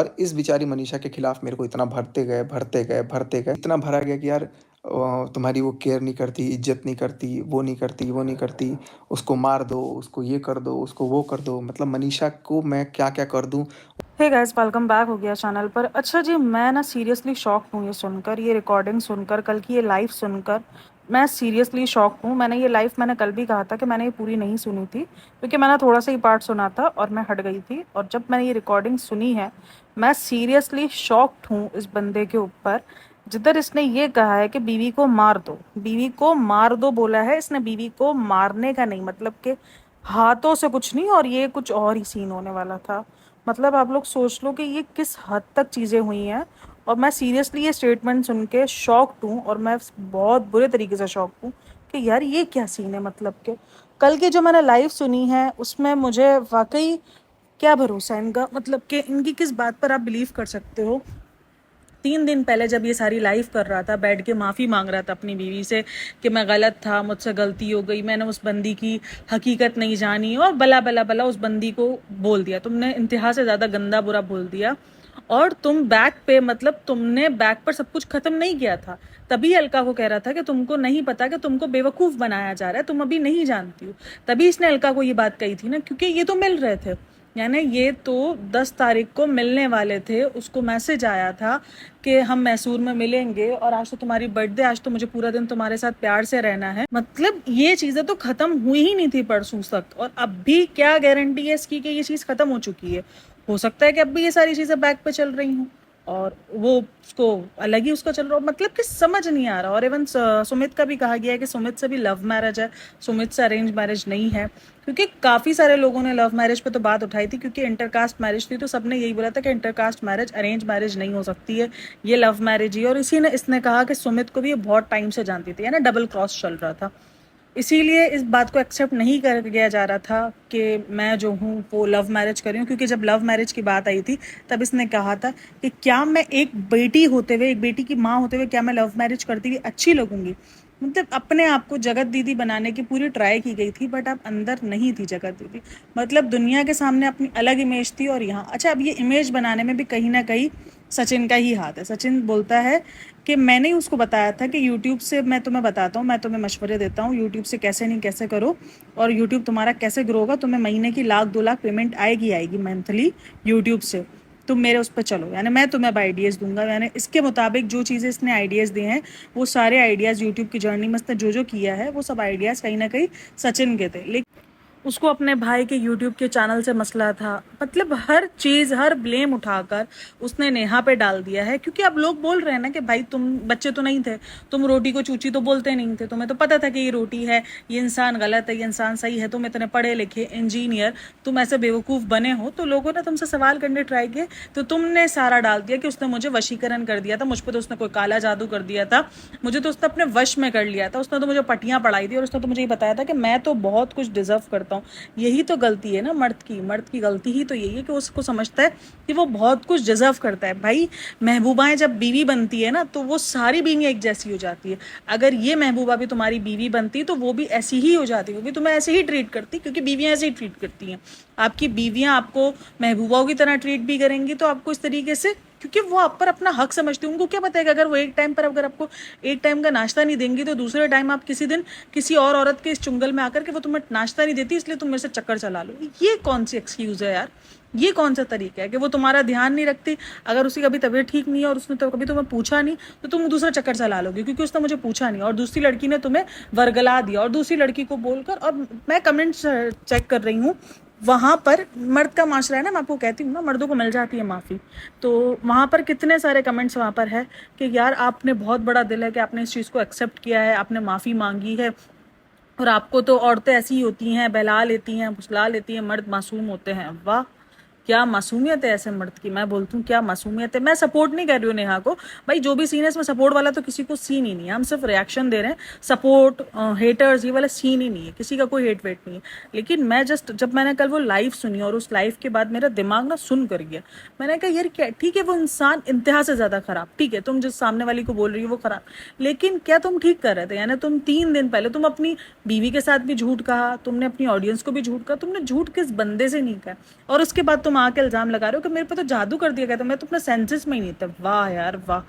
और इस बेचारी मनीषा के खिलाफ मेरे को इतना भरते गए, भरते गए, भरते गए, इतना भरा गया कि यार तुम्हारी वो केयर नहीं करती, इज़्ज़त नहीं करती, वो नहीं करती, वो नहीं करती, उसको मार दो, उसको ये कर दो, उसको वो कर दो। मतलब मनीषा को मैं क्या-क्या कर दूँ। हे गाइस, वेलकम बैक हो गया चैनल पर। अच्छा जी, मैं ना सीरियसली शॉक हूँ ये सुनकर, ये रिकॉर्डिंग सुनकर, कल की ये लाइव सुनकर मैं सीरियसली शॉक हूँ। मैंने कल भी कहा था कि मैंने ये पूरी नहीं सुनी थी, क्योंकि मैंने थोड़ा सा ही पार्ट सुना था और मैं हट गई थी। और जब मैंने ये रिकॉर्डिंग सुनी है, मैं सीरियसली शॉक्ड हूँ इस बंदे के ऊपर, जिधर इसने ये कहा है कि बीवी को मार दो, बीवी को मार दो बोला है इसने। बीवी को मारने का नहीं, मतलब कि हाथों से कुछ नहीं, और ये कुछ और ही सीन होने वाला था। मतलब आप लोग सोच लो कि ये किस हद तक चीज़ें हुई हैं। और मैं सीरियसली ये स्टेटमेंट सुन के शॉक्ड हूँ, और मैं बहुत बुरे तरीके से शॉक्ड हूँ कि यार ये क्या सीन है। मतलब कि कल की जो मैंने लाइव सुनी है उसमें मुझे वाकई क्या भरोसा है इनका, मतलब कि इनकी किस बात पर आप बिलीव कर सकते हो। 3 दिन पहले जब ये सारी लाइव कर रहा था, बैठ के माफ़ी मांग रहा था अपनी बीवी से कि मैं गलत था, मुझसे गलती हो गई, मैंने उस बंदी की हकीकत नहीं जानी, और बला बला बला उस बंदी को बोल दिया, तुमने इंतहा से ज़्यादा गंदा बुरा बोल दिया। और तुम बैक पे, मतलब तुमने बैक पर सब कुछ खत्म नहीं किया था। तभी अलका को कह रहा था कि तुमको नहीं पता कि तुमको बेवकूफ़ बनाया जा रहा है, तुम अभी नहीं जानती हो। तभी इसने अलका को ये बात कही थी ना, क्योंकि ये तो मिल रहे थे, यानी ये तो 10 तारीख को मिलने वाले थे। उसको मैसेज आया था कि हम मैसूर में मिलेंगे, और आज तो तुम्हारी बर्थडे, आज तो मुझे पूरा दिन तुम्हारे साथ प्यार से रहना है। मतलब ये चीज़ें तो ख़त्म हुई ही नहीं थी परसों तक, और अब भी क्या गारंटी है इसकी कि ये चीज़ ख़त्म हो चुकी है। हो सकता है कि अब भी ये सारी चीज़ें बैक पे चल रही हूँ, और वो उसको अलग ही उसका चल रहा हो, मतलब कि समझ नहीं आ रहा। और इवन सुमित का भी कहा गया है कि सुमित से भी लव मैरिज है, सुमित से अरेंज मैरिज नहीं है। क्योंकि काफ़ी सारे लोगों ने लव मैरिज पे तो बात उठाई थी, क्योंकि इंटरकास्ट मैरिज थी, तो सबने यही बोला था कि इंटरकास्ट मैरिज अरेंज मैरिज नहीं हो सकती है, ये लव मैरिज ही। और इसी ने इसने कहा कि सुमित को भी ये बहुत टाइम से जानती थी, यानी डबल क्रॉस चल रहा था। इसीलिए इस बात को एक्सेप्ट नहीं कर गया जा रहा था कि मैं जो हूँ वो लव मैरिज कर रही हूँ। क्योंकि जब लव मैरिज की बात आई थी, तब इसने कहा था कि क्या मैं एक बेटी होते हुए, एक बेटी की माँ होते हुए, क्या मैं लव मैरिज करती हुई अच्छी लगूंगी। मतलब अपने आप को जगत दीदी बनाने की पूरी ट्राई की गई थी, बट अब अंदर नहीं थी जगत दीदी। मतलब दुनिया के सामने अपनी अलग इमेज थी, और यहाँ अच्छा, अब ये इमेज बनाने में भी कहीं ना कहीं सचिन का ही हाथ है। सचिन बोलता है कि मैंने ही उसको बताया था कि यूट्यूब से मैं तुम्हें बताता हूँ, मैं तुम्हें मशवरे देता हूँ, यूट्यूब से कैसे नहीं कैसे करो, और यूट्यूब तुम्हारा कैसे ग्रो होगा। तुम्हें महीने की 1 लाख 2 लाख पेमेंट आएगी आएगी मंथली यूट्यूब से, तुम मेरे उस पर चलो, यानी मैं तुम्हें अब आइडियाज़ दूंगा। यानी इसके मुताबिक जो चीज़ें इसने आइडियाज़ दिए हैं, वो सारे आइडियाज़ यूट्यूब की जर्नी में इसने जो जो किया है, वो सब आइडियाज़ कहीं ना कहीं सचिन के थे। लेकिन उसको अपने भाई के यूट्यूब के चैनल से मसला था। मतलब हर चीज़, हर ब्लेम उठाकर उसने नेहा पे डाल दिया है। क्योंकि अब लोग बोल रहे हैं ना कि भाई तुम बच्चे तो नहीं थे, तुम रोटी को चूची तो बोलते नहीं थे, तुम्हें तो पता था कि ये रोटी है, ये इंसान गलत है, ये इंसान सही है, तुम इतने पढ़े लिखे इंजीनियर, तुम ऐसे बेवकूफ़ बने हो, तो लोगों ने तुमसे सवाल करने ट्राई किए, तो तुमने सारा डाल दिया कि उसने मुझे वशीकरण कर दिया था, मुझ पर तो उसने कोई काला जादू कर दिया था, मुझे तो उसने अपने वश में कर लिया था, उसने तो मुझे पट्टियाँ पढ़ाई थी, और उसने तो मुझे ये बताया था कि मैं तो बहुत कुछ डिजर्व करता हूँ। यही तो गलती है ना मर्द की गलती ही तो यही है कि उसको समझता है कि वो बहुत कुछ डिजर्व करता है। भाई महबूबाएं जब बीवी बनती है ना, तो वो सारी बीवियां एक जैसी हो जाती है। अगर ये महबूबा भी तुम्हारी बीवी बनती तो वो भी ऐसी ही हो जाती, क्योंकि तुम्हें ऐसे ही ट्रीट करती, क्योंकि बीवियां ऐसे ही ट्रीट करती हैं। आपकी बीवियां आपको महबूबाओं की तरह ट्रीट भी करेंगी, तो आपको इस तरीके से, क्योंकि वो आप पर अपना हक समझती है। उनको क्या पता है कि अगर वो एक टाइम पर, अगर आपको एक टाइम का नाश्ता नहीं देंगी, तो दूसरे टाइम आप किसी दिन किसी और औरत के इस चुंगल में आकर के वो तुम्हें नाश्ता नहीं देती, इसलिए तुम मेरे से चक्कर चला लो। ये कौन सी एक्सक्यूज है यार, ये कौन सा तरीका है कि वो तुम्हारा ध्यान नहीं रखती। अगर उसकी कभी तबीयत ठीक नहीं है और उसने तो कभी तुम्हें पूछा नहीं, तो तुम दूसरा चक्कर चला लोगे क्योंकि उसने मुझे पूछा नहीं, और दूसरी लड़की ने तुम्हें वर्गला दिया, और दूसरी लड़की को बोलकर। और मैं कमेंट्स चेक कर रही हूँ, वहाँ पर मर्द का माशरा है ना, मैं आपको कहती हूँ ना, मर्दों को मिल जाती है माफ़ी। तो वहाँ पर कितने सारे कमेंट्स वहाँ पर है कि यार आपने बहुत बड़ा दिल है कि आपने इस चीज़ को एक्सेप्ट किया है, आपने माफ़ी मांगी है, और आपको तो औरतें ऐसी ही होती हैं, बहला लेती हैं, फुसला लेती हैं, मर्द मासूम होते हैं। वाह, क्या मासूमियत है ऐसे मर्द की। मैं बोलती हूँ क्या मासूमियत है। मैं सपोर्ट नहीं कर रही हूँ नेहा को, भाई जो भी सीन है इसमें सपोर्ट वाला तो किसी को सीन ही नहीं है, हम सिर्फ रिएक्शन दे रहे हैं। सपोर्ट हेटर्स ये वाला सीन ही नहीं है, किसी का कोई हेट वेट नहीं है। लेकिन मैं जस्ट, जब मैंने कल वो लाइव सुनी, और उस लाइव के बाद मेरा दिमाग ना सुन कर गया। मैंने कहा यार क्या, ठीक है वो इंसान इंतहा से ज़्यादा खराब, ठीक है तुम जिस सामने वाली को बोल रही हो वो खराब, लेकिन क्या तुम ठीक कर रहे थे। यानी तुम 3 दिन पहले तुम अपनी बीवी के साथ भी झूठ कहा, तुमने अपनी ऑडियंस को भी झूठ कहा, तुमने झूठ किस बंदे से नहीं कहा, और उसके बाद तुम आके इल्ज़ाम लगा रहे हो कि मेरे पे तो जादू कर दिया गया था, मैं तो अपने सेंसेस में ही नहीं था। वाह यार वाह,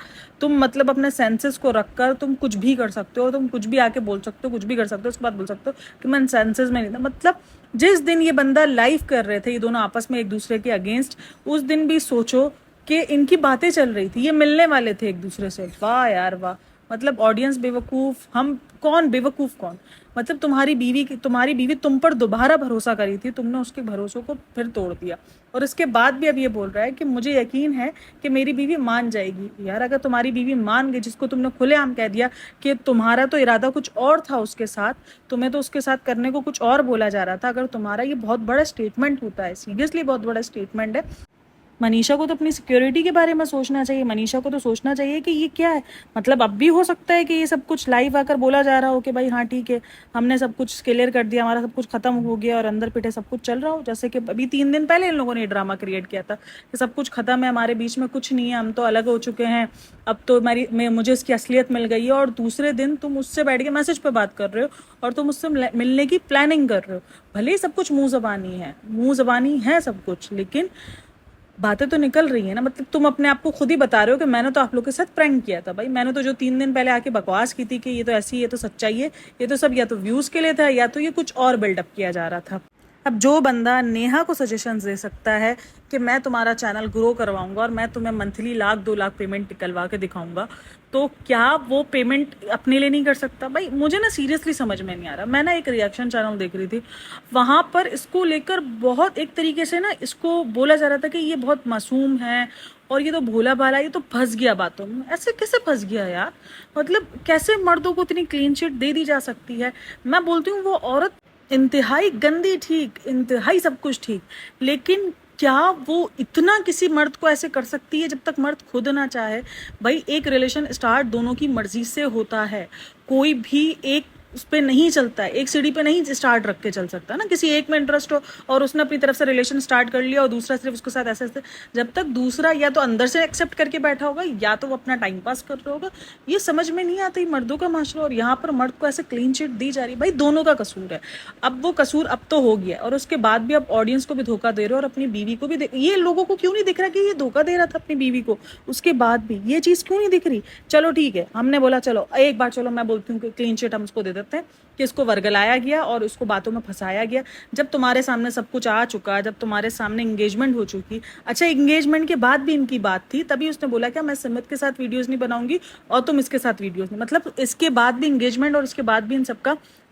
तुम मतलब अपने सेंसेस को रखकर तुम कुछ भी कर सकते हो, तुम कुछ भी आके बोल सकते हो, कुछ भी कर सकते हो, उसके बाद बोल सकते हो कि मैं सेंसेस में नहीं था। मतलब जिस दिन ये बंदा लाइव कर रहे थे ये दोनों आपस में एक दूसरे के अगेंस्ट, उस दिन भी सोचो कि इनकी बातें चल रही थी, ये मिलने वाले थे एक दूसरे से। वाह यार वाह, मतलब ऑडियंस बेवकूफ़, हम कौन बेवकूफ़ कौन। मतलब तुम्हारी बीवी तुम पर दोबारा भरोसा करी थी, तुमने उसके भरोसों को फिर तोड़ दिया, और इसके बाद भी अब ये बोल रहा है कि मुझे यकीन है कि मेरी बीवी मान जाएगी। यार अगर तुम्हारी बीवी मान गई, जिसको तुमने खुलेआम कह दिया कि तुम्हारा तो इरादा कुछ और था उसके साथ, तुम्हें तो उसके साथ करने को कुछ और बोला जा रहा था, अगर तुम्हारा ये बहुत बड़ा स्टेटमेंट होता है, सीरियसली बहुत बड़ा स्टेटमेंट है। मनीषा को तो अपनी सिक्योरिटी के बारे में सोचना चाहिए, मनीषा को तो सोचना चाहिए कि ये क्या है। मतलब अब भी हो सकता है कि ये सब कुछ लाइव आकर बोला जा रहा हो कि भाई हाँ ठीक है, हमने सब कुछ क्लियर कर दिया, हमारा सब कुछ खत्म हो गया, और अंदर पीछे सब कुछ चल रहा हो। जैसे कि अभी 3 दिन पहले इन लोगों ने ड्रामा क्रिएट किया था कि सब कुछ खत्म है, हमारे बीच में कुछ नहीं है, हम तो अलग हो चुके हैं, अब तो मुझे इसकी असलियत मिल गई है। और दूसरे दिन तुम उससे बैठ के मैसेज पे बात कर रहे हो और तुम उससे मिलने की प्लानिंग कर रहे हो। भले ही सब कुछ मुंह जबानी है सब कुछ, लेकिन बातें तो निकल रही है ना। मतलब तुम अपने आप को खुद ही बता रहे हो कि मैंने तो आप लोग के साथ प्रैंक किया था। भाई मैंने तो जो 3 दिन पहले आके बकवास की थी कि ये तो ऐसी, ये तो सच्चाई है, ये तो सब या तो व्यूज के लिए था या तो ये कुछ और बिल्डअप किया जा रहा था। अब जो बंदा नेहा को सजेशंस दे सकता है कि मैं तुम्हारा चैनल ग्रो करवाऊंगा और मैं तुम्हें मंथली 1-2 लाख पेमेंट निकलवा के दिखाऊंगा, तो क्या वो पेमेंट अपने लिए नहीं कर सकता? भाई मुझे ना सीरियसली समझ में नहीं आ रहा। मैं ना एक रिएक्शन चैनल देख रही थी, वहाँ पर इसको लेकर बहुत एक तरीके से ना इसको बोला जा रहा था कि ये बहुत मासूम है और ये तो भोला भाला, ये तो फंस गया बातों में। ऐसे कैसे फंस गया यार? मतलब कैसे मर्दों को इतनी क्लीन चिट दे दी जा सकती है? मैं बोलती हूँ वो औरत इंतहाई गंदी ठीक, इंतहाई सब कुछ ठीक, लेकिन क्या वो इतना किसी मर्द को ऐसे कर सकती है जब तक मर्द खुद ना चाहे? भाई एक रिलेशन स्टार्ट दोनों की मर्जी से होता है, कोई भी एक उस पे नहीं चलता है, एक सीढ़ी पे नहीं स्टार्ट रख के चल सकता ना। किसी एक में इंटरेस्ट हो और उसने अपनी तरफ से रिलेशन स्टार्ट कर लिया और दूसरा सिर्फ उसके साथ ऐसे ऐसे, जब तक दूसरा या तो अंदर से एक्सेप्ट करके बैठा होगा या तो वो अपना टाइम पास कर रहा होगा, ये समझ में नहीं आता। मर्दों का माशरा, और यहाँ पर मर्द को ऐसे क्लीन चिट दी जा रही है। भाई दोनों का कसूर है, अब वो कसूर अब तो हो गया, और उसके बाद भी अब ऑडियंस को भी धोखा दे रहे हो और अपनी बीवी को भी ये लोगों को क्यों नहीं दिख रहा कि ये धोखा दे रहा था अपनी बीवी को? उसके बाद भी ये चीज़ क्यों नहीं दिख रही? चलो ठीक है, हमने बोला चलो एक बार, चलो मैं बोलती हूँ कि क्लीन चिट हम उसको दे देते हैं कि इसको वर्गलाया गया और उसको बातों में फंसाया गया। जब तुम्हारे सामने सब कुछ आ चुका, जब तुम्हारे सामने एंगेजमेंट हो चुकी, अच्छा एंगेजमेंट के बाद भी इनकी बात थी, तभी उसने बोला क्या मैं सिमत के साथ वीडियोस नहीं बनाऊंगी और तुम इसके साथ वीडियोस नहीं। मतलब इसके बाद भी एंगेजमेंट और इसके बाद भी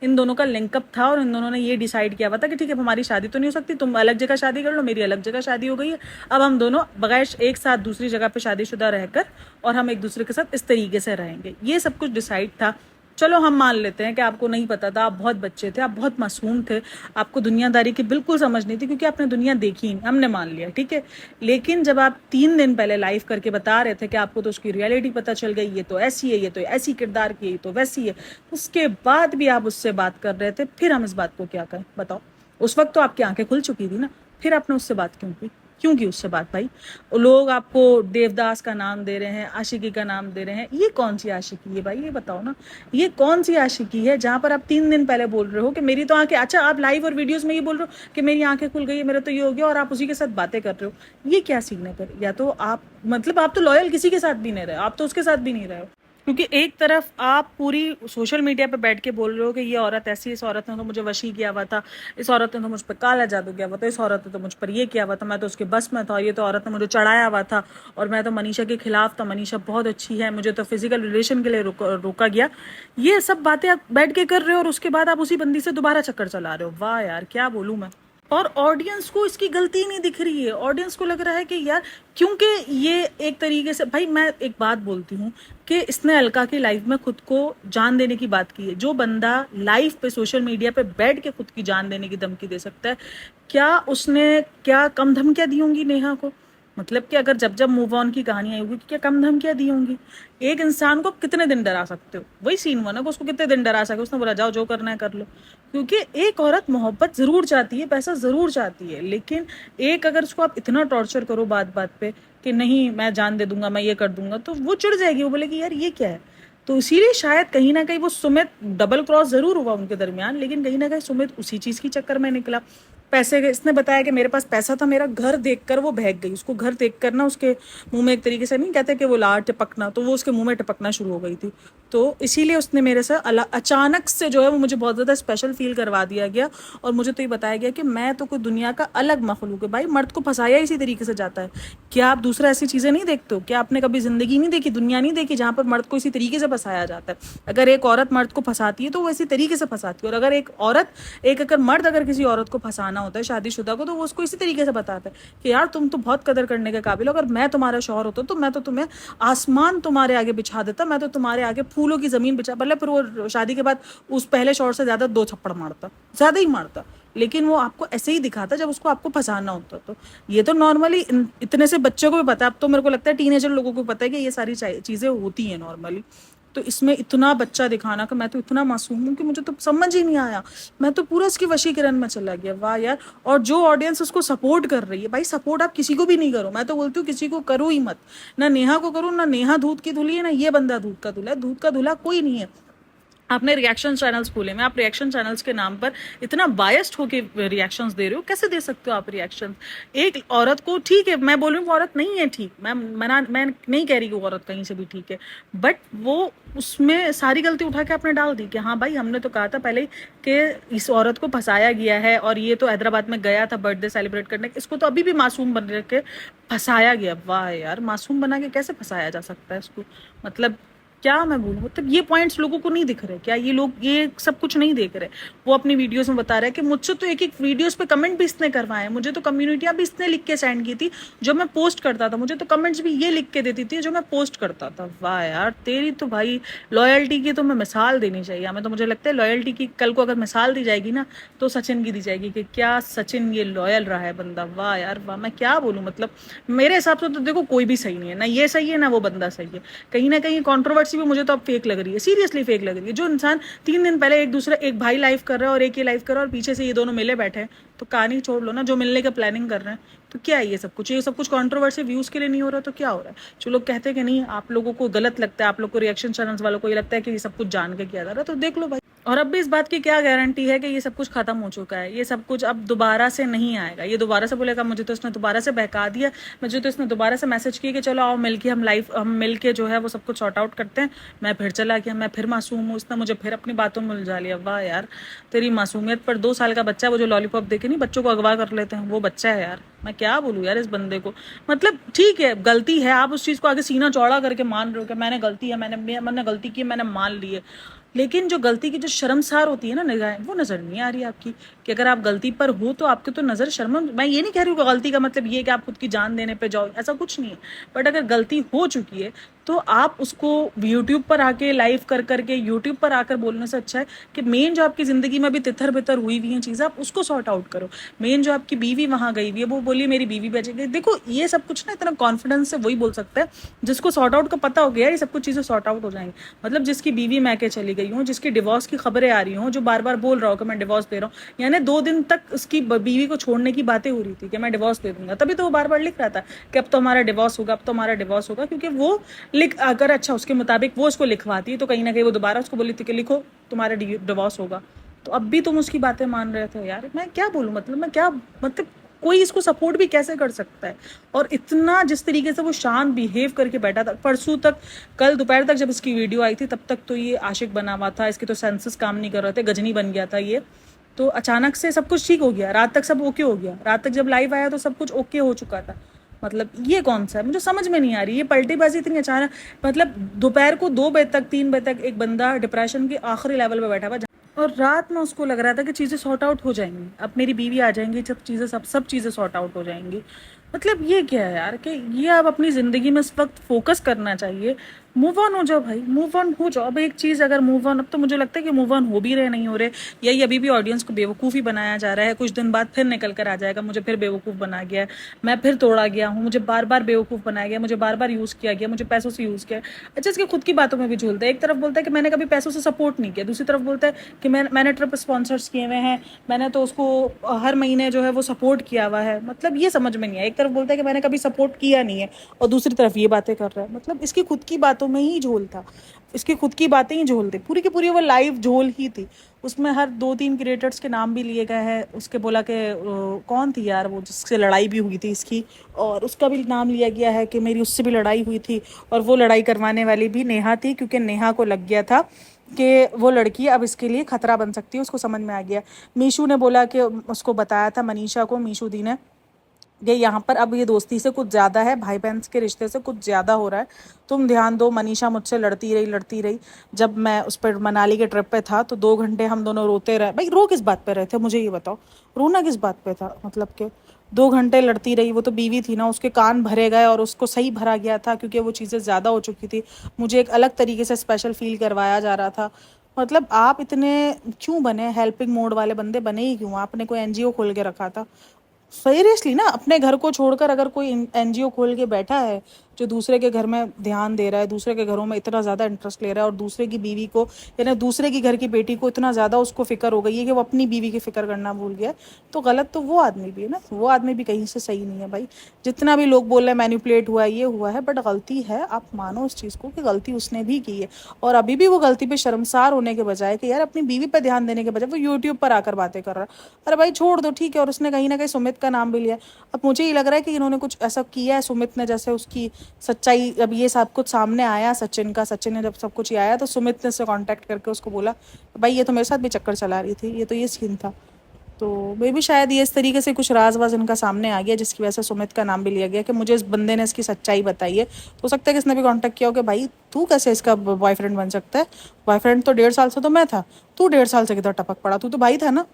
इन दोनों का लिंकअप था और इन दोनों ने ये डिसाइड किया हुआ था कि ठीक है हमारी शादी तो नहीं हो सकती, तुम अलग जगह शादी कर लो, मेरी अलग जगह शादी हो गई है, अब हम दोनों बगैर एक साथ दूसरी जगह पे शादीशुदा रहकर और हम एक दूसरे के साथ इस तरीके से रहेंगे। ये सब कुछ डिसाइड था। चलो हम मान लेते हैं कि आपको नहीं पता था, आप बहुत बच्चे थे, आप बहुत मासूम थे, आपको दुनियादारी की बिल्कुल समझ नहीं थी क्योंकि आपने दुनिया देखी नहीं, हमने मान लिया ठीक है। लेकिन जब आप 3 दिन पहले लाइव करके बता रहे थे कि आपको तो उसकी रियलिटी पता चल गई, ये तो ऐसी है, ये तो ऐसी किरदार की है, ये तो वैसी है, उसके बाद भी आप उससे बात कर रहे थे, फिर हम इस बात को क्या करें बताओ? उस वक्त तो आपकी आंखें खुल चुकी थी ना, फिर आपने उससे बात क्यों की उससे बात? भाई लोग आपको देवदास का नाम दे रहे हैं, आशिकी का नाम दे रहे हैं, ये कौन सी आशिकी है भाई? ये बताओ ना, ये कौन सी आशिकी है जहां पर आप 3 दिन पहले बोल रहे हो कि मेरी तो आंखें, अच्छा आप लाइव और वीडियोस में ये बोल रहे हो कि मेरी आंखें खुल गई है, मेरा तो ये हो गया, और आप उसी के साथ बातें कर रहे हो। ये क्या सीन है फिर? या तो आप मतलब आप तो लॉयल किसी के साथ भी नहीं रहे, आप तो उसके साथ भी नहीं रहे हो, क्योंकि एक तरफ आप पूरी सोशल मीडिया पे बैठ के बोल रहे हो कि ये औरत ऐसी, इस औरत ने तो मुझे वशी किया हुआ था, इस औरत ने तो मुझ पर काला जादू किया हुआ था, इस औरत ने तो मुझ पर ये किया हुआ था, मैं तो उसके बस में था, ये तो औरत ने मुझे चढ़ाया हुआ था और मैं तो मनीषा के खिलाफ था, मनीषा बहुत अच्छी है, मुझे तो फिजिकल रिलेशन के लिए रोका गया। ये सब बातें आप बैठ के कर रहे हो और उसके बाद आप उसी बंदी से दोबारा चक्कर चला रहे हो। वाह यार क्या बोलूँ मैं। और ऑडियंस को इसकी गलती नहीं दिख रही है, ऑडियंस को लग रहा है कि यार क्योंकि ये एक तरीके से, भाई मैं एक बात बोलती हूँ कि इसने अलका की लाइफ में खुद को जान देने की बात की है। जो बंदा लाइव पे सोशल मीडिया पे बैठ के खुद की जान देने की धमकी दे सकता है, क्या उसने क्या कम धमकियाँ दी होंगी नेहा को? मतलब कि अगर जब जब मूव ऑन की कहानी आई होगी, क्या कम धमकियाँ दी होंगी? एक इंसान को कितने दिन डरा सकते हो? वही सीन हुआ ना कि उसको कितने दिन डरा सके, उसने बोला जाओ जो करना है कर लो। क्योंकि एक औरत मोहब्बत जरूर चाहती है, पैसा जरूर चाहती है, लेकिन एक अगर उसको आप इतना टॉर्चर करो बात बात पे कि नहीं मैं जान दे दूंगा, मैं ये कर दूंगा, तो वो चिढ़ जाएगी, वो बोलेगी यार ये क्या है। तो इसीलिए शायद कहीं ना कहीं वो सुमित डबल क्रॉस जरूर हुआ उनके दरमियान, लेकिन कहीं ना कहीं सुमित उसी चीज की चक्कर में निकला पैसे इसने बताया कि मेरे पास पैसा था, मेरा घर देखकर वो बहक गई। उसको घर देखकर ना उसके मुंह में एक तरीके से नहीं कहते कि वो लार टपकना, तो वो उसके मुंह में टपकना शुरू हो गई थी। तो इसीलिए उसने मेरे से अचानक से जो है वो मुझे बहुत ज़्यादा स्पेशल फील करवा दिया गया। और मुझे तो ये बताया गया कि मैं तो कोई दुनिया का अलग मखलूक है। भाई मर्द को फंसाया इसी तरीके से जाता है। क्या आप दूसरा ऐसी चीज़ें नहीं देखते हो? क्या आपने कभी ज़िंदगी नहीं देखी, दुनिया नहीं देखी जहाँ पर मर्द को इसी तरीके से फंसाया जाता है? अगर एक औरत मर्द को फंसाती है तो वो इसी तरीके से फंसाती है। और अगर एक औरत अगर मर्द अगर किसी औरत को फंसाना होता है शादीशुदा को, तो वो उसको इसी तरीके से बताता है कि यार तुम तो बहुत कदर करने के काबिल हो, अगर मैं तुम्हारा शौहर होता तो मैं तो तुम्हें आसमान तुम्हारे आगे बिछा देता, मैं तो तुम्हारे आगे फूलों की ज़मीन बिछा, मतलब फिर वो शादी के बाद उस पहले शौहर से ज़्यादा 2 थप्पड़ मारता, ज़्यादा ही मारता। लेकिन वो आपको ऐसे ही दिखाता जब उसको आपको फंसाना होता। तो ये तो नॉर्मली इतने से बच्चों को भी पता है। अब तो मेरे को लगता है टीनेजर लोगों को पता है कि ये सारी चीज़ें होती हैं नॉर्मली। तो इसमें इतना बच्चा दिखाना कि मैं तो इतना मासूम हूँ कि मुझे तो समझ ही नहीं आया। मैं तो पूरा इसकी वशीकरण में चला गया। वाह यार। और जो ऑडियंस उसको सपोर्ट कर रही है, भाई सपोर्ट आप किसी को भी नहीं करो, मैं तो बोलती हूँ किसी को करो ही मत। ना नेहा को करो, ना नेहा दूध की धुली है, ना ये बंदा दूध का धुला है। दूध का धुला कोई नहीं है। आपने रिएक्शन चैनल्स खोले में, आप रिएक्शन चैनल्स के नाम पर इतना बायस्ड होके रिएक्शंस दे रहे हो। कैसे दे सकते हो आप रिएक्शन? एक औरत को, ठीक है मैं बोल रही हूँ औरत नहीं है ठीक, मैं नहीं कह रही कि औरत कहीं से भी ठीक है, बट वो उसमें सारी गलती उठा के आपने डाल दी कि हाँ भाई हमने तो कहा था पहले ही कि इस औरत को फंसाया गया है, और ये तो हैदराबाद में गया था बर्थडे सेलिब्रेट करने, इसको तो अभी भी मासूम बन के फंसाया गया। वाह यार, मासूम बना के कैसे फंसाया जा सकता है इसको? मतलब क्या मैं बोलूँ, मतलब ये पॉइंट्स लोगों को नहीं दिख रहे क्या? ये लोग ये सब कुछ नहीं देख रहे? वो अपनी वीडियोस में बता रहा है कि मुझसे तो एक एक वीडियोस पे कमेंट भी इसने करवाए हैं, मुझे तो कम्युनिटियाँ भी इसने लिख के सेंड की थी जो मैं पोस्ट करता था, मुझे तो कमेंट्स भी ये लिख के देती थी जो मैं पोस्ट करता था। वाह यार, तेरी तो भाई लॉयल्टी की तो मैं मिसाल देनी चाहिए हमें। तो मुझे लगता है लॉयल्टी की कल को अगर मिसाल दी जाएगी ना, तो सचिन की दी जाएगी कि क्या सचिन ये लॉयल रहा है बंदा। वाह यार वाह, मैं क्या बोलूँ। मतलब मेरे हिसाब से तो देखो कोई भी सही नहीं है, ना ये सही है ना वो बंदा सही है। कहीं ना कहीं कंट्रोवर्सी भी मुझे तो अब फेक लग रही है, सीरियसली फेक लग रही है। जो इंसान 3 दिन पहले एक भाई लाइव कर रहा है और एक ये लाइव कर रहा है और पीछे से ये दोनों मिले बैठे हैं, तो कहानी छोड़ लो ना, जो मिलने का प्लानिंग कर रहे हैं। तो क्या है ये सब कुछ? कंट्रोवर्सी व्यूज के लिए नहीं हो रहा तो क्या हो रहा है? जो लोग कहते हैं कि नहीं आप लोगों को गलत लगता है, आप लोग को रिएक्शन चैनल्स वालों को ये लगता है कि ये सब कुछ जान के किया जा रहा है, तो देख लो भाई। और अब भी इस बात की क्या गारंटी है कि ये सब कुछ खत्म हो चुका है? ये सब कुछ अब दोबारा से नहीं आएगा। ये दोबारा से बोलेगा मुझे तो इसने दोबारा से बहका दिया, मुझे तो इसने दोबारा से मैसेज किया कि चलो आओ मिलके हम मिलके जो है वो सब कुछ सॉर्ट आउट करते हैं। मैं फिर चला गया, मैं फिर मासूम हूँ, इसने मुझे फिर अपनी बातों में उलझा लिया। वाह यार, तेरी मासूमियत पर 2 साल का बच्चा है वो जो लॉलीपॉप देके नहीं बच्चों को अगवा कर लेते हैं, वो बच्चा है यार। मैं क्या बोलूँ यार इस बंदे को। मतलब ठीक है गलती है, आप उस चीज़ को आगे सीना चौड़ा करके मान रहे हो कि मैंने गलती है, मैंने गलती की, मैंने मान ली है। लेकिन जो गलती की जो शर्मसार होती है ना निगाहें, वो नज़र नहीं आ रही आपकी। कि अगर आप गलती पर हो तो आपके तो नज़र शर्म। मैं ये नहीं कह रही हूँ कि गलती का मतलब ये कि आप खुद की जान देने पे जाओ, ऐसा कुछ नहीं है। बट अगर गलती हो चुकी है तो आप उसको यूट्यूब पर आके लाइव कर करके यूट्यूब पर आकर बोलने से अच्छा है कि मेन जो आपकी ज़िंदगी में अभी तितर बितर हुई हुई हैं चीज़ें, आप उसको सॉर्ट आउट करो। मेन जो आपकी बीवी वहाँ गई हुई है वो बोली मेरी बीवी बचेगी। देखो ये सब कुछ ना इतना कॉन्फिडेंस से वही बोल सकता है जिसको सॉर्ट आउट का पता हो गया ये सब कुछ चीज़ें सॉर्ट आउट हो जाएंगी। मतलब जिसकी बीवी मैके चली गई हो, जिसकी डिवोर्स की खबरें आ रही हो, जो बार बार बोल रहा हो कि मैं डिवोर्स दे रहा हूँ, यानी 2 दिन तक उसकी बीवी को छोड़ने की बातें हो रही थी कि मैं डिवोर्स दे दूंगा, तभी तो वो बार बार लिख रहा था कि अब तो हमारा डिवोर्स होगा, अब तो हमारा डिवोर्स होगा। क्योंकि वो अगर अच्छा उसके मुताबिक वो उसको लिखवाती तो कहीं ना कहीं वो दोबारा उसको बोली थी कि लिखो तुम्हारा डिवोर्स होगा। तो अब भी तुम उसकी बातें मान रहे थे यार। मैं क्या बोलूँ, मतलब मैं क्या, मतलब कोई इसको सपोर्ट भी कैसे कर सकता है? और इतना जिस तरीके से वो शांत बिहेव करके बैठा था परसों तक, कल दोपहर तक जब इसकी वीडियो आई थी तब तक तो ये आशिक बना हुआ था, इसके तो सेंसेस काम नहीं कर रहे थे, गजनी बन गया था ये। तो अचानक से सब कुछ ठीक हो गया, रात तक सब ओके हो गया, रात तक जब लाइव आया तो सब कुछ ओके हो चुका था। मतलब ये कौन सा है, मुझे समझ में नहीं आ रही ये पलटीबाजी इतनी अचानक। मतलब दोपहर को 2 बजे तक 3 बजे तक एक बंदा डिप्रेशन के आखिरी लेवल पे बैठा हुआ और रात में उसको लग रहा था कि चीज़ें सॉर्ट आउट हो जाएंगी, अब मेरी बीवी आ जाएंगी, सब चीज़ें सॉर्ट आउट हो जाएंगी। मतलब ये क्या है यार कि ये आप अपनी ज़िंदगी में इस वक्त फोकस करना चाहिए। मूव ऑन हो जाओ भाई, मूव ऑन हो जाओ। अब एक चीज़ अगर मूव ऑन, अब तो मुझे लगता है कि मूव ऑन हो भी रहे नहीं हो रहे, यही अभी भी ऑडियंस को बेवकूफ़ ही बनाया जा रहा है। कुछ दिन बाद फिर निकल कर आ जाएगा मुझे फिर बेवकूफ़ बना गया है, मैं फिर तोड़ा गया हूँ, मुझे बार बार बेवकूफ़ बनाया गया, मुझे बार बार यूज़ किया गया, मुझे पैसों से यूज़ किया। अच्छा इसके खुद की बातों में भी झूलता है, एक तरफ बोलता है कि मैंने कभी पैसों से सपोर्ट नहीं किया, दूसरी तरफ बोलता है कि मैंने ट्रिप स्पॉन्सर्स किए हुए हैं, मैंने तो उसको हर महीने जो है वो सपोर्ट किया हुआ है। मतलब ये समझ में नहीं है, एक तरफ बोलता है कि मैंने कभी सपोर्ट किया नहीं है और दूसरी तरफ ये बातें कर रहा है। मतलब इसकी खुद की बात बातों में ही झोल था, इसकी खुद की बातें ही झोल थी, पूरी की पूरी वो लाइव झोल ही थी। उसमें हर 2-3 क्रिएटर्स के नाम भी लिए गए हैं, उसके बोला कि कौन थी यार वो जिससे लड़ाई भी हुई थी इसकी, और उसका भी नाम लिया गया है कि मेरी उससे भी लड़ाई हुई थी, और वो लड़ाई करवाने वाली भी नेहा थी, क्योंकि नेहा को लग गया था कि वो लड़की अब इसके लिए खतरा बन सकती है, उसको समझ में आ गया। मीशू ने बोला कि उसको बताया था, मनीषा को, मीशू दी ने, ये यहाँ पर अब ये दोस्ती से कुछ ज़्यादा है, भाई बहन के रिश्ते से कुछ ज़्यादा हो रहा है, तुम ध्यान दो। मनीषा मुझसे लड़ती रही। जब मैं उस पर मनाली के ट्रिप पे था तो 2 घंटे हम दोनों रोते रहे। भाई रो किस बात पे रहे थे, मुझे ये बताओ, रोना किस बात पे था, मतलब कि 2 घंटे लड़ती रही। वो तो बीवी थी ना, उसके कान भरे गए और उसको सही भरा गया था, क्योंकि वो चीज़ें ज़्यादा हो चुकी थी। मुझे एक अलग तरीके से स्पेशल फील करवाया जा रहा था। मतलब आप इतने क्यों बने, हेल्पिंग मोड वाले बंदे बने ही क्यों? आपने कोई एनजीओ खोल के रखा था? सीरियसली ना, अपने घर को छोड़कर अगर कोई एनजीओ खोल के बैठा है जो दूसरे के घर में ध्यान दे रहा है, दूसरे के घरों में इतना ज़्यादा इंटरेस्ट ले रहा है, और दूसरे की बीवी को, यानी दूसरे की घर की बेटी को इतना ज़्यादा उसको फिक्र हो गई है कि वो अपनी बीवी की फिक्र करना भूल गया, तो गलत तो वो आदमी भी है ना, वो आदमी भी कहीं से सही नहीं है भाई। जितना भी लोग बोल रहे हैं मैनिपुलेट हुआ है, ये हुआ है, बट गलती है, आप मानो उस चीज़ को कि गलती उसने भी की है। और अभी भी वो गलती पे शर्मसार होने के बजाय कि यार अपनी बीवी पर ध्यान देने के बजाय वो यूट्यूब पर आकर बातें कर रहा है। अरे भाई छोड़ दो, ठीक है। और उसने कहीं ना कहीं सुमित का नाम भी लिया। अब मुझे ये लग रहा है कि इन्होंने कुछ ऐसा किया है सुमित ने, जैसे उसकी सच्चाई, जब ये सब कुछ सामने आया सचिन का, सचिन ने जब सब कुछ ये आया तो सुमित ने से कांटेक्ट करके उसको बोला भाई ये तो मेरे साथ भी चक्कर चला रही थी, ये तो ये सीन था। तो मे भी शायद ये इस तरीके से कुछ राज वाज इनका सामने आ गया, जिसकी वजह से सुमित का नाम भी लिया गया कि मुझे इस बंदे ने इसकी सच्चाई बताई है। तो हो सकता है कि इसने भी कांटेक्ट किया हो कि भाई तू कैसे इसका बॉयफ्रेंड बन सकता है, बॉयफ्रेंड तो 1.5 साल से तो मैं था, तू 1.5 साल से किधर टपक पड़ा, तू तो भाई था ना।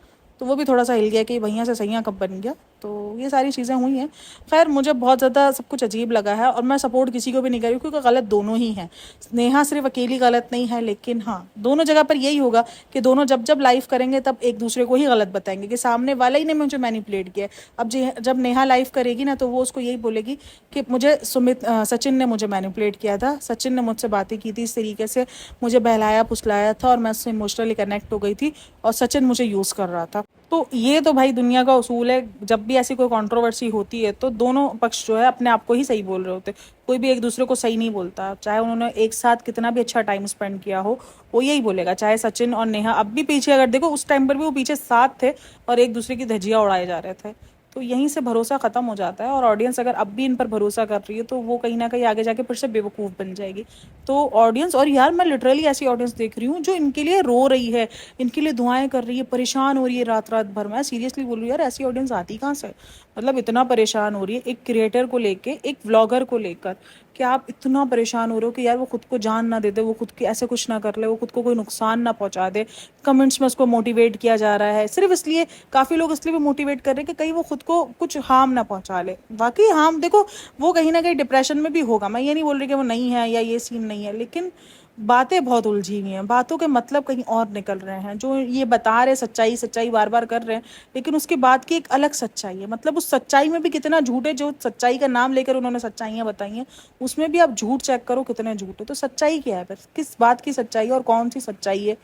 तो वो भी थोड़ा सा हिल गया कि भैया से सैया कब बन गया। तो ये सारी चीज़ें हुई हैं। खैर मुझे बहुत ज़्यादा सब कुछ अजीब लगा है, और मैं सपोर्ट किसी को भी नहीं कर रही हूँ, क्योंकि गलत दोनों ही हैं। नेहा सिर्फ अकेली गलत नहीं है, लेकिन हाँ दोनों जगह पर यही होगा कि दोनों जब जब लाइव करेंगे तब एक दूसरे को ही गलत बताएंगे कि सामने वाला ही ने मुझे मैनिपुलेट किया है। अब जब नेहा लाइव करेगी ना तो वो उसको यही बोलेगी कि मुझे सचिन ने मुझे मैनिपुलेट किया था, सचिन ने मुझसे बातें की थी इस तरीके से, मुझे बहलाया फुसलाया था और मैं उससे इमोशनली कनेक्ट हो गई थी, और सचिन मुझे यूज़ कर रहा था। तो ये तो भाई दुनिया का उसूल है, जब भी ऐसी कोई कंट्रोवर्सी होती है तो दोनों पक्ष जो है अपने आप को ही सही बोल रहे होते, कोई भी एक दूसरे को सही नहीं बोलता, चाहे उन्होंने एक साथ कितना भी अच्छा टाइम स्पेंड किया हो, वो यही बोलेगा। चाहे सचिन और नेहा अब भी पीछे अगर देखो, उस टाइम पर भी वो पीछे साथ थे और एक दूसरे की धज्जियां उड़ाए जा रहे थे। तो यहीं से भरोसा ख़त्म हो जाता है, और ऑडियंस अगर अब भी इन पर भरोसा कर रही है तो वो कहीं ना कहीं आगे जाके फिर से बेवकूफ़ बन जाएगी। तो ऑडियंस, और यार मैं लिटरली ऐसी ऑडियंस देख रही हूँ जो इनके लिए रो रही है, इनके लिए दुआएं कर रही है, परेशान हो रही है रात रात भर। मैं सीरियसली बोल रही हूँ यार, ऐसी ऑडियंस आती कहाँ से? मतलब इतना परेशान हो रही है एक क्रिएटर को लेके, एक व्लॉगर को लेकर, कि आप इतना परेशान हो रहे हो कि यार वो खुद को जान ना दे दे, वो खुद की ऐसे कुछ ना कर ले, वो खुद को कोई नुकसान ना पहुंचा दे। कमेंट्स में उसको मोटिवेट किया जा रहा है सिर्फ इसलिए, काफ़ी लोग इसलिए भी मोटिवेट कर रहे हैं कि कहीं वो खुद को कुछ हार्म ना पहुंचा ले। वाकई हार्म, देखो वो कहीं ना कहीं डिप्रेशन में भी होगा, मैं ये नहीं बोल रही कि वो नहीं है या ये सीन नहीं है, लेकिन बातें बहुत उलझी हुई हैं, बातों के मतलब कहीं और निकल रहे हैं। जो ये बता रहे सच्चाई सच्चाई बार बार कर रहे हैं, लेकिन उसके बाद की एक अलग सच्चाई है। मतलब उस सच्चाई में भी कितना झूठ है, जो सच्चाई का नाम लेकर उन्होंने सच्चाइयाँ बताई हैं उसमें भी आप झूठ चेक करो कितने झूठ है। तो सच्चाई क्या है फिर, किस बात की सच्चाई है और कौन सी सच्चाई है?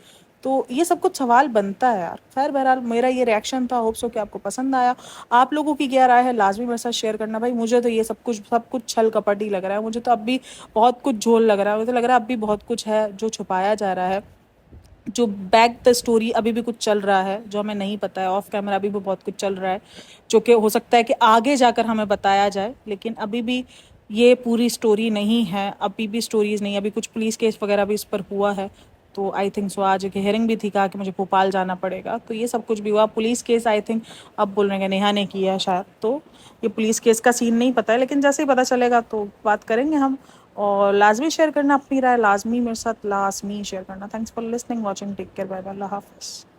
तो ये सब कुछ सवाल बनता है यार। खैर बहरहाल मेरा ये रिएक्शन था, होप सो कि आपको पसंद आया। आप लोगों की क्या राय है लाजमी मेरे साथ शेयर करना भाई। मुझे तो ये सब कुछ छल कपट ही लग रहा है, मुझे तो अब भी बहुत कुछ झोल लग रहा है, मुझे तो लग रहा है अब भी बहुत कुछ है जो छुपाया जा रहा है, जो बैक द स्टोरी अभी भी कुछ चल रहा है जो हमें नहीं पता है, ऑफ कैमरा अभी भी बहुत कुछ चल रहा है जो कि हो सकता है कि आगे जाकर हमें बताया जाए, लेकिन अभी भी ये पूरी स्टोरी नहीं है, अभी भी स्टोरीज नहीं, अभी कुछ पुलिस केस वगैरह भी इस पर हुआ है। तो आई थिंक सो आज एक हियरिंग भी थी, कहा कि मुझे भोपाल जाना पड़ेगा, तो ये सब कुछ भी हुआ। पुलिस केस आई थिंक अब बोल रहे हैं कि नेहा ने किया है शायद, तो ये पुलिस केस का सीन नहीं पता है, लेकिन जैसे ही पता चलेगा तो बात करेंगे हम। और लाजमी शेयर करना अपनी राय, लाजमी मेरे साथ लाजमी शेयर करना। Thanks for listening, watching, take care, bye bye, अल्लाह हाफिज़।